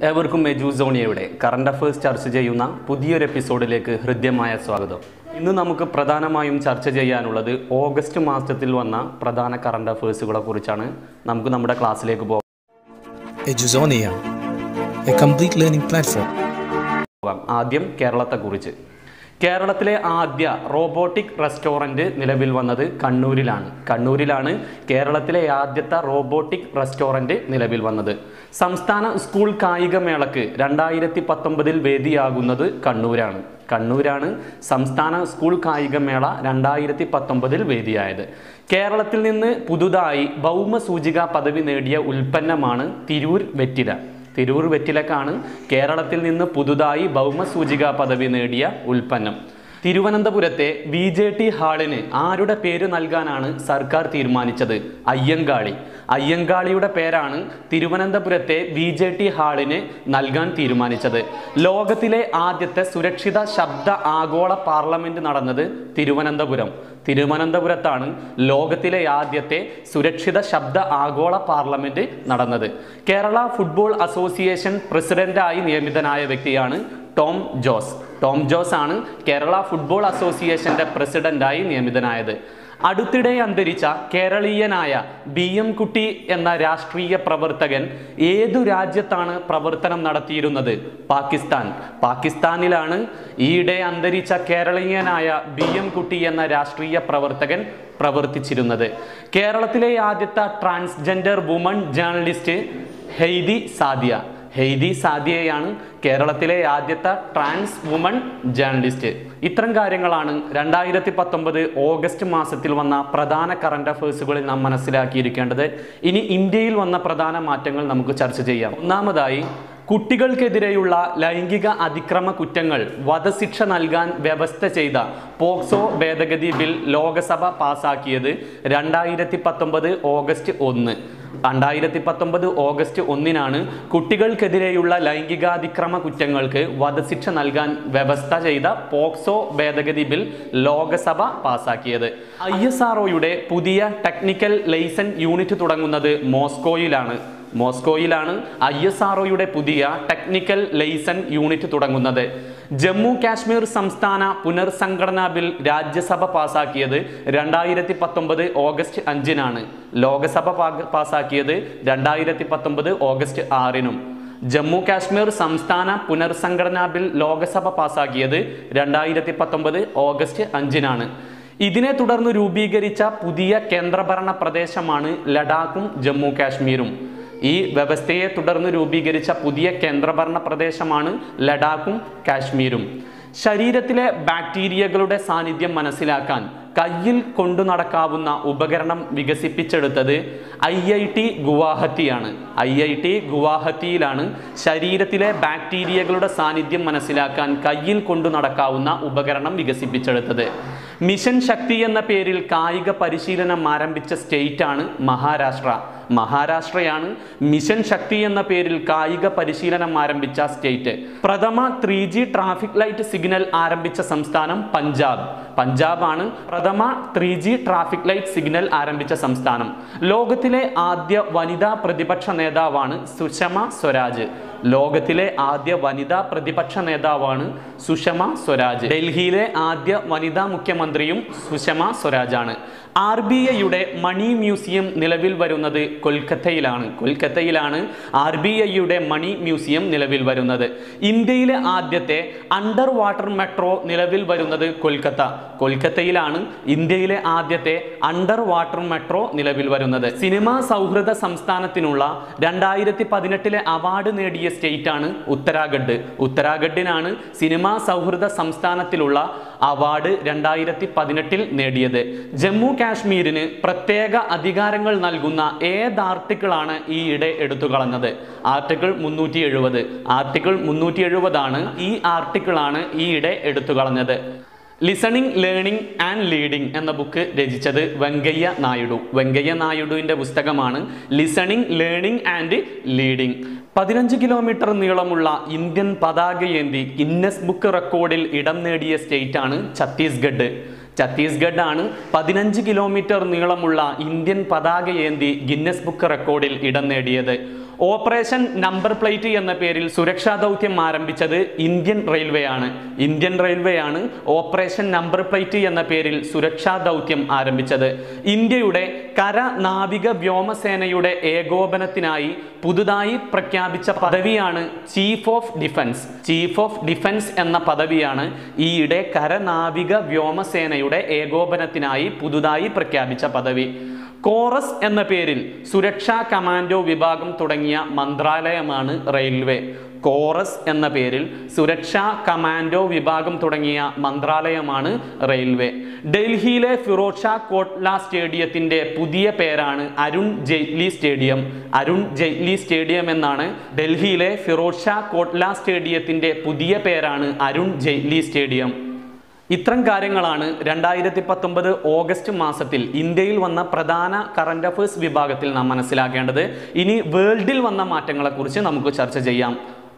ഏവർക്കും എജുസോണിയയുടെ current affairs ചർച്ച ചെയ്യുന്ന പുതിയൊരു എപ്പിസോഡിലേക്ക് ഹൃദ്യമായ സ്വാഗതം. ഇന്ന് നമുക്ക് പ്രധാനമായും ചർച്ച ചെയ്യാനുള്ളത് ഓഗസ്റ്റ് മാസത്തിൽ വന്ന പ്രധാന കറണ്ട് അഫയേഴ്സുകളെ കുറിച്ചാണ്. നമുക്ക് നമ്മുടെ ക്ലാസ്സിലേക്ക് പോകാം. Ejuzonia, a complete learning platform. ആദ്യം കേരളത്തെക്കുറിച്ച്. കേരളത്തിലെ ആദ്യ റോബോട്ടിക് റെസ്റ്റോറൻറ്റ് നിലവിൽ വന്നത് കണ്ണൂരിലാണ് കേരളത്തിലെ ആദ്യത്തെ റോബോട്ടിക് റെസ്റ്റോറൻറ്റ് നിലവിൽ വന്നത്. സംസ്ഥാന സ്കൂൾ കായികമേളക്ക് 2019 വേദിയാകുന്നത് കണ്ണൂരാണ് സംസ്ഥാന സ്കൂൾ കായികമേള 2019 വേദിയായത്. കേരളത്തിൽ നിന്ന് പുതുതായി ഭൗമസൂചിക പദവി നേടിയ ഉൽപ്പന്നമാണ് തിരൂർ വെറ്റിലക്കാണ് കേരളത്തിൽ നിന്ന് പുതുതായി ഭൗമസൂചിക പദവി നേടിയ ഉൽപ്പന്നം. തിരുവനന്തപുരത്തെ VJT ഹാളിന് ആരുടെ പേര് നൽകാനാണ് സർക്കാർ തീരുമാനിച്ചത്? അയ്യങ്കാളിയുടെ പേരാണ് തിരുവനന്തപുരത്തെ VJT ഹാളിന് നൽകാൻ തീരുമാനിച്ചത്. ലോകത്തിലെ ആദ്യത്തെ സുരക്ഷിത ശബ്ദ ആഗോള പാർലമെന്റ് നടന്നത് തിരുവനന്തപുരത്താണ് ലോകത്തിലെ ആദ്യത്തെ സുരക്ഷിത ശബ്ദ ആഗോള പാർലമെന്റ് നടന്നത്. കേരള ഫുട്ബോൾ അസോസിയേഷൻ പ്രസിഡന്റായി നിയമിതനായ വ്യക്തിയാണ് ടോം ജോസ് ആണ് കേരള ഫുട്ബോൾ അസോസിയേഷന്റെ പ്രസിഡന്റായി നിയമിതനായത്. അടുത്തിടെ അന്തരിച്ച കേരളീയനായ BM കുട്ടി എന്ന രാഷ്ട്രീയ പ്രവർത്തകൻ ഏതു രാജ്യത്താണ് പ്രവർത്തനം നടത്തിയിരുന്നത്? പാകിസ്ഥാനിലാണ് ഈയിടെ അന്തരിച്ച കേരളീയനായ BM കുട്ടി എന്ന രാഷ്ട്രീയ പ്രവർത്തകൻ പ്രവർത്തിച്ചിരുന്നത്. കേരളത്തിലെ ആദ്യത്തെ ട്രാൻസ്ജെൻഡർ വുമൺ ജേർണലിസ്റ്റ് ഹെയ്ദി സാദിയയാണ് കേരളത്തിലെ ആദ്യത്തെ ട്രാൻസ് വുമൺ ജേർണലിസ്റ്റ്. ഇത്തരം കാര്യങ്ങളാണ് 2019 ഓഗസ്റ്റ് മാസത്തിൽ വന്ന പ്രധാന കറണ്ട് അഫയേഴ്സുകളിൽ നാം മനസ്സിലാക്കിയിരിക്കേണ്ടത്. ഇനി ഇന്ത്യയിൽ വന്ന പ്രധാന മാറ്റങ്ങൾ നമുക്ക് ചർച്ച ചെയ്യാം. ഒന്നാമതായി, കുട്ടികൾക്കെതിരെയുള്ള ലൈംഗിക അതിക്രമ കുറ്റങ്ങൾ വധശിക്ഷ നൽകാൻ വ്യവസ്ഥ ചെയ്ത പോക്സോ ഭേദഗതി ബിൽ ലോകസഭ പാസാക്കിയത് 2019 ഓഗസ്റ്റ് 1 കുട്ടികൾക്കെതിരെയുള്ള ലൈംഗികാതിക്രമ കുറ്റങ്ങൾക്ക് വധശിക്ഷ നൽകാൻ വ്യവസ്ഥ ചെയ്ത പോക്സോ ഭേദഗതി ബിൽ ലോകസഭ പാസാക്കിയത്. ISROയുടെ പുതിയ ടെക്നിക്കൽ ലൈസൻസ് യൂണിറ്റ് തുടങ്ങുന്നത് മോസ്കോയിലാണ് ISROയുടെ പുതിയ ടെക്നിക്കൽ ലൈസൻസ് യൂണിറ്റ് തുടങ്ങുന്നത്. ജമ്മു കാശ്മീർ സംസ്ഥാന പുനർസംഘടനാ ബിൽ രാജ്യസഭ പാസാക്കിയത് 2019 ഓഗസ്റ്റ് 5 ലോകസഭ പാസാക്കിയത് 2019 ഓഗസ്റ്റ് 6 ജമ്മു കാശ്മീർ സംസ്ഥാന പുനർസംഘടനാ ബിൽ ലോകസഭ പാസാക്കിയത് 2019 ഓഗസ്റ്റ് 5 ഇതിനെ തുടർന്ന് രൂപീകരിച്ച പുതിയ കേന്ദ്രഭരണ പ്രദേശമാണ് ലഡാക്കും ജമ്മു കാശ്മീരും. ഈ വ്യവസ്ഥയെ തുടർന്ന് രൂപീകരിച്ച പുതിയ കേന്ദ്രഭരണ പ്രദേശമാണ് ലഡാക്കും കാശ്മീരും. ശരീരത്തിലെ ബാക്ടീരിയകളുടെ സാന്നിധ്യം മനസ്സിലാക്കാൻ കയ്യിൽ കൊണ്ടു നടക്കാവുന്ന ഉപകരണം വികസിപ്പിച്ചെടുത്തത് IIT ഗുവാഹത്തിയിലാണ് ശരീരത്തിലെ ബാക്ടീരിയകളുടെ സാന്നിധ്യം മനസ്സിലാക്കാൻ കയ്യിൽ കൊണ്ടു നടക്കാവുന്ന ഉപകരണം വികസിപ്പിച്ചെടുത്തത്. മിഷൻ ശക്തി എന്ന പേരിൽ കായിക പരിശീലനം ആരംഭിച്ച സ്റ്റേറ്റാണ് മഹാരാഷ്ട്രയാണ് മിഷൻ ശക്തി എന്ന പേരിൽ കായിക പരിശീലനം ആരംഭിച്ച സ്റ്റേറ്റ്. പ്രഥമ 3G ട്രാഫിക് ലൈറ്റ് സിഗ്നൽ ആരംഭിച്ച സംസ്ഥാനം പഞ്ചാബാണ് പ്രഥമ 3G ട്രാഫിക് ലൈറ്റ് സിഗ്നൽ ആരംഭിച്ച സംസ്ഥാനം. ലോകത്തിലെ ആദ്യ വനിതാ പ്രതിപക്ഷ നേതാവാണ് സുഷമ സ്വരാജ്. ഡൽഹിയിലെ ആദ്യ വനിതാ മുഖ്യമന്ത്രിയും സുഷമ സ്വരാജാണ്. RBIയുടെ മണി മ്യൂസിയം നിലവിൽ വരുന്നത് കൊൽക്കത്തയിലാണ് RBIയുടെ മണി മ്യൂസിയം നിലവിൽ വരുന്നത്. ഇന്ത്യയിലെ ആദ്യത്തെ അണ്ടർ വാട്ടർ മെട്രോ നിലവിൽ വരുന്നത് കൊൽക്കത്തയിലാണ് ഇന്ത്യയിലെ ആദ്യത്തെ അണ്ടർ വാട്ടർ മെട്രോ നിലവിൽ വരുന്നത്. സിനിമാ സൗഹൃദ സംസ്ഥാനത്തിനുള്ള 2018 അവാർഡ് നേടിയ സ്റ്റേറ്റാണ് ഉത്തരാഖണ്ഡിനാണ് സിനിമാ സൗഹൃദ സംസ്ഥാനത്തിലുള്ള അവാർഡ് 2018 നേടിയത്. ജമ്മു കാശ്മീരിന് പ്രത്യേക അധികാരങ്ങൾ നൽകുന്ന ഏത് ആർട്ടിക്കിളാണ് ഈയിടെ എടുത്തു കളഞ്ഞത്? ആർട്ടിക്കിൾ 370 ആണ് ഈ ആർട്ടിക്കിളാണ് ഈയിടെ എടുത്തു കളഞ്ഞത്. ലിസണിംഗ് ലേണിംഗ് ആൻഡ് ലീഡിംഗ് എന്ന ബുക്ക് രചിച്ചത് വെങ്കയ്യ നായിഡുവിൻ്റെ പുസ്തകമാണ് listening learning and leading. 15 kilometre നീളമുള്ള ഇന്ത്യൻ പതാകയേന്തി ഗിന്നസ് ബുക്ക് റെക്കോർഡിൽ ഇടം നേടിയ സ്റ്റേറ്റാണ് ഛത്തീസ്ഗഡ് ആണ് 15 കിലോമീറ്റർ നീളമുള്ള ഇന്ത്യൻ പതാകയേന്തി ഗിന്നസ് ബുക്ക് റെക്കോർഡിൽ ഇടം നേടിയത്. ഓപ്പറേഷൻ നമ്പർ പ്ലേറ്റ് എന്ന പേരിൽ സുരക്ഷാ ദൗത്യം ആരംഭിച്ചത് ഇന്ത്യൻ റെയിൽവേ ആണ്. ഇന്ത്യൻ റെയിൽവേ ആണ് ഓപ്പറേഷൻ നമ്പർ പ്ലേറ്റ് എന്ന പേരിൽ സുരക്ഷാ ദൗത്യം ആരംഭിച്ചത്. ഇന്ത്യയുടെ കര നാവിക വ്യോമസേനയുടെ ഏകോപനത്തിനായി പുതുതായി പ്രഖ്യാപിച്ച പദവിയാണ് chief of defence. Chief of defence എന്ന പദവിയാണ് ഈയിടെ കരനാവിക വ്യോമസേനയുടെ ഏകോപനത്തിനായി പുതുതായി പ്രഖ്യാപിച്ച പദവി. കോറസ് എന്ന പേരിൽ സുരക്ഷാ കമാൻഡോ വിഭാഗം തുടങ്ങിയ മന്ത്രാലയമാണ് റെയിൽവേ. കോറസ് എന്ന പേരിൽ സുരക്ഷാ കമാൻഡോ വിഭാഗം തുടങ്ങിയ മന്ത്രാലയമാണ് റെയിൽവേ. ഡൽഹിയിലെ ഫിറോസ് ഷാ കോട്ട്ല സ്റ്റേഡിയത്തിന്റെ പുതിയ പേരാണ് അരുൺ ജെയ്റ്റ്ലി സ്റ്റേഡിയം. അരുൺ ജെയ്റ്റ്ലി സ്റ്റേഡിയം എന്നാണ് ഡൽഹിയിലെ ഫിറോസ് ഷാ കോട്ട്ല സ്റ്റേഡിയത്തിന്റെ പുതിയ പേരാണ് അരുൺ ജെയ്റ്റ്ലി സ്റ്റേഡിയം. ഇത്തരം കാര്യങ്ങളാണ് 2019 ഓഗസ്റ്റ് മാസത്തിൽ ഇന്ത്യയിൽ വന്ന പ്രധാന കറന്റ് അഫയേഴ്സ് വിഭാഗത്തിൽ നാം മനസ്സിലാക്കേണ്ടത്. ഇനി വേൾഡിൽ വന്ന മാറ്റങ്ങളെക്കുറിച്ച് നമുക്ക് ചർച്ച ചെയ്യാം.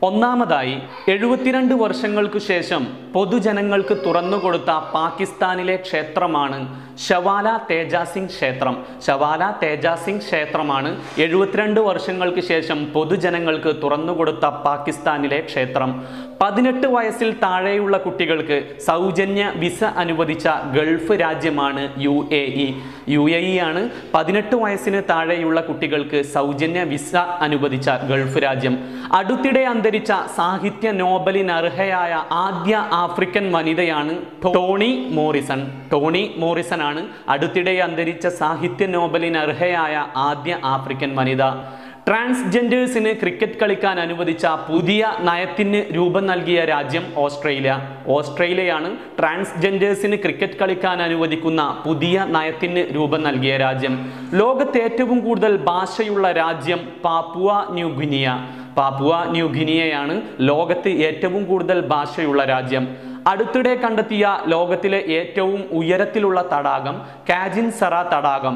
ഒന്നാമതായി 72 വർഷങ്ങൾക്ക് ശേഷം പൊതുജനങ്ങൾക്ക് തുറന്നുകൊടുത്ത പാകിസ്ഥാനിലെ ക്ഷേത്രമാണ് ഷവാല തേജാസിംഗ് ക്ഷേത്രം. ഷവാല തേജാസിംഗ് ക്ഷേത്രമാണ് 72 വർഷങ്ങൾക്ക് ശേഷം പൊതുജനങ്ങൾക്ക് തുറന്നുകൊടുത്ത പാകിസ്ഥാനിലെ ക്ഷേത്രം. 18 വയസ്സിൽ താഴെയുള്ള കുട്ടികൾക്ക് സൗജന്യ വിസ അനുവദിച്ച ഗൾഫ് രാജ്യമാണ് UAE. UAE ആണ് 18 വയസ്സിന് താഴെയുള്ള കുട്ടികൾക്ക് സൗജന്യ വിസ അനുവദിച്ച ഗൾഫ് രാജ്യം. അടുത്തിടെ അന്തരിച്ച സാഹിത്യ നോബലിന് അർഹയായ ആദ്യ ആഫ്രിക്കൻ വനിതയാണ് ടോണി മോറിസൺ. ടോണി മോറിസൺ ആണ് അടുത്തിടെ അന്തരിച്ച സാഹിത്യ നോബലിന് അർഹയായ ആദ്യ ആഫ്രിക്കൻ വനിത. ട്രാൻസ്ജെൻഡേഴ്സിന് ക്രിക്കറ്റ് കളിക്കാൻ അനുവദിച്ച പുതിയ നയത്തിന് രൂപം നൽകിയ രാജ്യം ഓസ്ട്രേലിയ. ഓസ്ട്രേലിയയാണ് ട്രാൻസ്ജെൻഡേഴ്സിന് ക്രിക്കറ്റ് കളിക്കാൻ അനുവദിക്കുന്ന പുതിയ നയത്തിന് രൂപം നൽകിയ രാജ്യം. ലോകത്ത് ഏറ്റവും കൂടുതൽ ഭാഷയുള്ള രാജ്യം പാപ്പുവ ന്യൂഗിനിയ. പാപ്പുവ ന്യൂഗിനിയയാണ് ലോകത്ത് ഏറ്റവും കൂടുതൽ ഭാഷയുള്ള രാജ്യം. അടുത്തിടെ കണ്ടെത്തിയ ലോകത്തിലെ ഏറ്റവും ഉയരത്തിലുള്ള തടാകം കാജിൻസറ തടാകം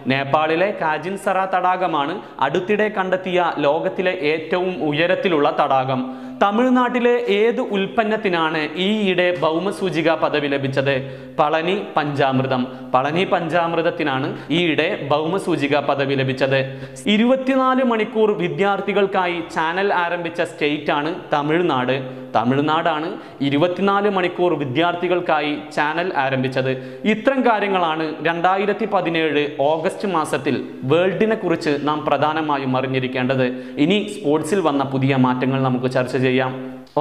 നേപ്പാളിലെ കാജിൻസറ തടാകമാണ് അടുത്തിടെ കണ്ടെത്തിയ ലോകത്തിലെ ഏറ്റവും ഉയരത്തിലുള്ള തടാകം. തമിഴ്നാട്ടിലെ ഏത് ഉൽപ്പന്നത്തിനാണ് ഈയിടെ ഭൗമസൂചിക പദവി ലഭിച്ചത്? പളനി പഞ്ചാമൃതം. പളനി പഞ്ചാമൃതത്തിനാണ് ഈയിടെ ഭൗമസൂചിക പദവി ലഭിച്ചത്. 24 മണിക്കൂർ വിദ്യാർത്ഥികൾക്കായി ചാനൽ ആരംഭിച്ച സ്റ്റേറ്റ് ആണ് തമിഴ്നാട്. തമിഴ്നാടാണ് 24 മണിക്കൂർ വിദ്യാർത്ഥികൾക്കായി ചാനൽ ആരംഭിച്ചത്. ഇത്തരം കാര്യങ്ങളാണ് 2017 ഓഗസ്റ്റ് മാസത്തിൽ വേൾഡിനെ കുറിച്ച് നാം പ്രധാനമായും അറിഞ്ഞിരിക്കേണ്ടത്. ഇനി സ്പോർട്സിൽ വന്ന പുതിയ മാറ്റങ്ങൾ നമുക്ക് ചർച്ച ചെയ്യാം.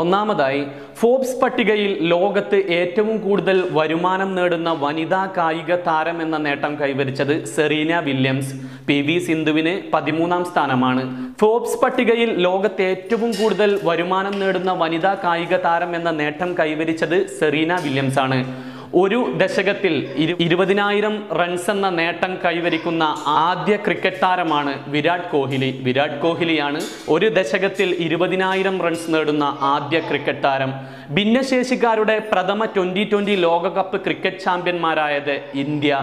ഒന്നാമതായി ഫോബ്സ് പട്ടികയിൽ ലോകത്ത് ഏറ്റവും കൂടുതൽ വരുമാനം നേടുന്ന വനിതാ കായിക താരം എന്ന നേട്ടം കൈവരിച്ചത് സെറീന വില്യംസ്. PV സിന്ധുവിന് 13ാം സ്ഥാനമാണ്. ഫോബ്സ് പട്ടികയിൽ ലോകത്ത് ഏറ്റവും കൂടുതൽ വരുമാനം നേടുന്ന വനിതാ കായിക താരം എന്ന നേട്ടം കൈവരിച്ചത് സെറീന വില്യംസ് ആണ്. ഒരു ദശകത്തിൽ 20,000 റൺസ് എന്ന നേട്ടം കൈവരിക്കുന്ന ആദ്യ ക്രിക്കറ്റ് താരമാണ് വിരാട് കോഹ്ലി. വിരാട് കോഹ്ലിയാണ് ഒരു ദശകത്തിൽ 20,000 റൺസ് നേടുന്ന ആദ്യ ക്രിക്കറ്റ് താരം. ഭിന്നശേഷിക്കാരുടെ പ്രഥമ 2020 ലോകകപ്പ് ക്രിക്കറ്റ് ചാമ്പ്യന്മാരായത് ഇന്ത്യ.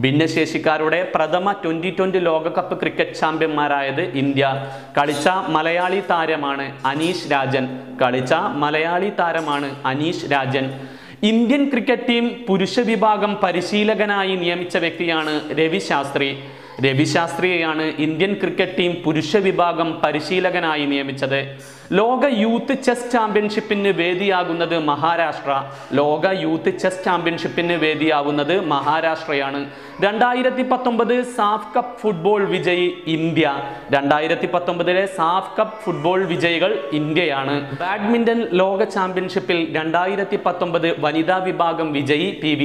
ഭിന്നശേഷിക്കാരുടെ പ്രഥമ 2020 ലോകകപ്പ് ക്രിക്കറ്റ് ചാമ്പ്യന്മാരായത് ഇന്ത്യ. കളിച്ച മലയാളി താരമാണ് Aneesh Rajan. Indian cricket team പുരുഷ വിഭാഗം പരിശീലകനായി നിയമിച്ച വ്യക്തിയാണ് രവി ശാസ്ത്രി. രവി ശാസ്ത്രിയെയാണ് ഇന്ത്യൻ ക്രിക്കറ്റ് ടീം പുരുഷ വിഭാഗം പരിശീലകനായി നിയമിച്ചത്. ലോക യൂത്ത് ചെസ് ചാമ്പ്യൻഷിപ്പിന് വേദിയാകുന്നത് മഹാരാഷ്ട്ര. ലോക യൂത്ത് ചെസ് ചാമ്പ്യൻഷിപ്പിന് വേദിയാവുന്നത് മഹാരാഷ്ട്രയാണ്. 2019 സാഫ് കപ്പ് ഫുട്ബോൾ വിജയി ഇന്ത്യ. 2019 സാഫ് കപ്പ് ഫുട്ബോൾ വിജയികൾ ഇന്ത്യയാണ്. ബാഡ്മിന്റൺ ലോക ചാമ്പ്യൻഷിപ്പിൽ 2019 വനിതാ വിഭാഗം വിജയി PV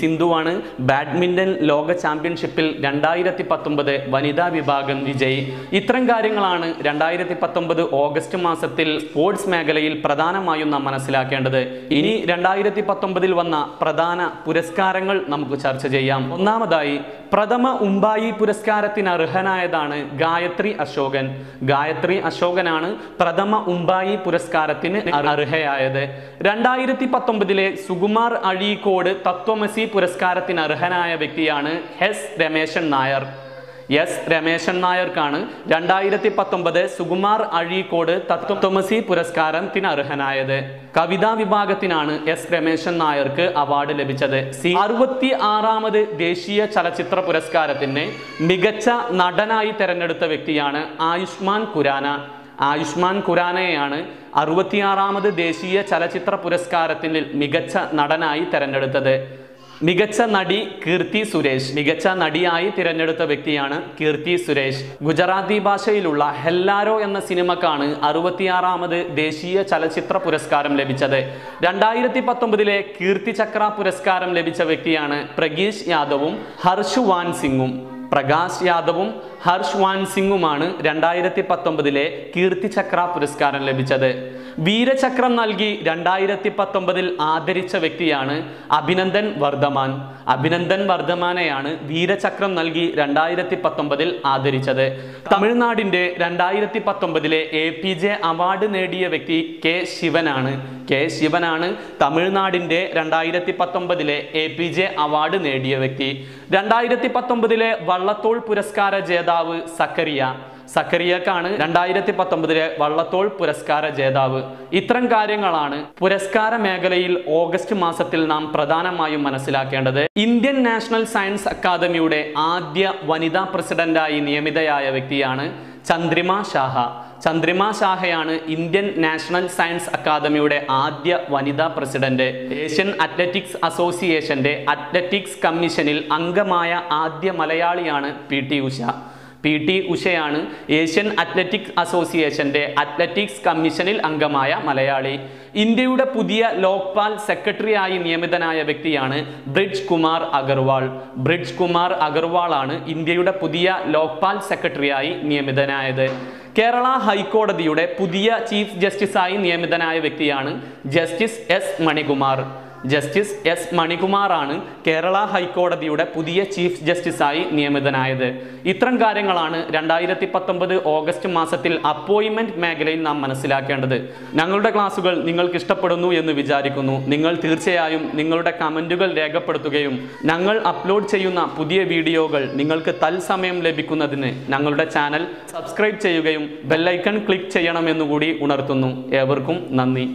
സിന്ധുവാണ് ബാഡ്മിന്റൺ ലോക ചാമ്പ്യൻഷിപ്പിൽ 2019 വനിതാ വിഭാഗം വിജയി. ഇത്തരം കാര്യങ്ങളാണ് 2019 ഓഗസ്റ്റ് മാസത്തിൽ സ്പോർട്സ് മേഖലയിൽ പ്രധാനമായും നാം മനസ്സിലാക്കേണ്ടത്. ഇനി 2019 വന്ന പ്രധാന പുരസ്കാരങ്ങൾ നമുക്ക് ചർച്ച ചെയ്യാം. ഒന്നാമതായി പ്രഥമ ഉമ്പായി പുരസ്കാരത്തിന് അർഹനായതാണ് ഗായത്രി അശോകൻ. ഗായത്രി അശോകനാണ് പ്രഥമ ഉമ്പായി പുരസ്കാരത്തിന് അർഹയായത്. 2019 സുകുമാർ അഴീക്കോട് തത്വമസി പുരസ്കാരത്തിന് അർഹനായ വ്യക്തിയാണ് S രമേശൻ നായർ. എസ് രമേശൻ നായർക്കാണ് 2019 സുകുമാർ അഴീക്കോട് തത്വമസി പുരസ്കാരത്തിന് അർഹനായത്. കവിതാ വിഭാഗത്തിനാണ് എസ് രമേശൻ നായർക്ക് അവാർഡ് ലഭിച്ചത്. 66ാമത് ദേശീയ ചലച്ചിത്ര പുരസ്കാരത്തിന് മികച്ച നടനായി തെരഞ്ഞെടുത്ത വ്യക്തിയാണ് ആയുഷ്മാൻ ഖുറാന. ആയുഷ്മാൻ ഖുറാനയെയാണ് 66ാമത് ദേശീയ ചലച്ചിത്ര പുരസ്കാരത്തിൽ മികച്ച നടനായി തെരഞ്ഞെടുത്തത്. മികച്ച നടി കീർത്തി സുരേഷ്. മികച്ച നടിയായി തിരഞ്ഞെടുത്ത വ്യക്തിയാണ് കീർത്തി സുരേഷ്. ഗുജറാത്തി ഭാഷയിലുള്ള ഹെല്ലാരോ എന്ന സിനിമക്കാണ് 66ാമത് ദേശീയ ചലച്ചിത്ര പുരസ്കാരം ലഭിച്ചത്. 2019 കീർത്തി ചക്ര പുരസ്കാരം ലഭിച്ച വ്യക്തിയാണ് പ്രഗീഷ് യാദവും ഹർഷ് വാൻ സിംഗും. പ്രകാശ് യാദവും ഹർഷ് വാൻ സിംഗുമാണ് 2019 കീർത്തി ചക്ര പുരസ്കാരം ലഭിച്ചത്. വീരചക്രം നൽകി 2019 ആദരിച്ച വ്യക്തിയാണ് അഭിനന്ദൻ വർദ്ധമാൻ. അഭിനന്ദൻ വർദ്ധമാനെയാണ് വീരചക്രം നൽകി 2019 ആദരിച്ചത്. തമിഴ്നാടിന്റെ 2019 APJ അവാർഡ് നേടിയ വ്യക്തി കെ ശിവനാണ്. കെ ശിവനാണ് തമിഴ്നാടിന്റെ 2019 APJ അവാർഡ് നേടിയ വ്യക്തി. 2019 വള്ളത്തോൾ പുരസ്കാര ജേതാവ് സക്കറിയ. സക്കറിയക്കാണ് 2019 വള്ളത്തോൾ പുരസ്കാര ജേതാവ്. ഇത്തരം കാര്യങ്ങളാണ് പുരസ്കാര മേഖലയിൽ ഓഗസ്റ്റ് മാസത്തിൽ നാം പ്രധാനമായും മനസ്സിലാക്കേണ്ടത്. ഇന്ത്യൻ നാഷണൽ സയൻസ് അക്കാദമിയുടെ ആദ്യ വനിതാ പ്രസിഡന്റായി നിയമിതയായ വ്യക്തിയാണ് ചന്ദ്രിമ ഷാഹ. ചന്ദ്രിമ ഷാഹയാണ് ഇന്ത്യൻ നാഷണൽ സയൻസ് അക്കാദമിയുടെ ആദ്യ വനിതാ പ്രസിഡന്റ്. ഏഷ്യൻ അത്ലറ്റിക്സ് അസോസിയേഷന്റെ അത്ലറ്റിക്സ് കമ്മീഷനിൽ അംഗമായ ആദ്യ മലയാളിയാണ് PT ഉഷ. PT ഉഷയാണ് ഏഷ്യൻ അത്ലറ്റിക്സ് അസോസിയേഷന്റെ അത്ലറ്റിക്സ് കമ്മീഷനിൽ അംഗമായ മലയാളി. ഇന്ത്യയുടെ പുതിയ ലോക്പാൽ സെക്രട്ടറിയായി നിയമിതനായ വ്യക്തിയാണ് ബ്രിജ് കുമാർ അഗർവാൾ. ബ്രിജ് കുമാർ അഗർവാൾ ആണ് ഇന്ത്യയുടെ പുതിയ ലോക്പാൽ സെക്രട്ടറിയായി നിയമിതനായത്. കേരള ഹൈക്കോടതിയുടെ പുതിയ ചീഫ് ജസ്റ്റിസായി നിയമിതനായ വ്യക്തിയാണ് justice S Manikumar. Justice S മണികുമാറാണ് കേരള ഹൈക്കോടതിയുടെ പുതിയ ചീഫ് ജസ്റ്റിസായി നിയമിതനായത്. ഇത്തരം കാര്യങ്ങളാണ് 2019 ഓഗസ്റ്റ് മാസത്തിൽ അപ്പോയിൻമെന്റ് മേഖലയിൽ നാം മനസ്സിലാക്കേണ്ടത്. ഞങ്ങളുടെ ക്ലാസ്സുകൾ നിങ്ങൾക്ക് ഇഷ്ടപ്പെടുന്നു എന്ന് വിചാരിക്കുന്നു. നിങ്ങൾ തീർച്ചയായും നിങ്ങളുടെ കമൻറ്റുകൾ രേഖപ്പെടുത്തുകയും ഞങ്ങൾ അപ്ലോഡ് ചെയ്യുന്ന പുതിയ വീഡിയോകൾ നിങ്ങൾക്ക് തത്സമയം ലഭിക്കുന്നതിന് ഞങ്ങളുടെ ചാനൽ സബ്സ്ക്രൈബ് ചെയ്യുകയും ബെല്ലൈക്കൺ ക്ലിക്ക് ചെയ്യണമെന്നുകൂടി ഉണർത്തുന്നു. ഏവർക്കും നന്ദി.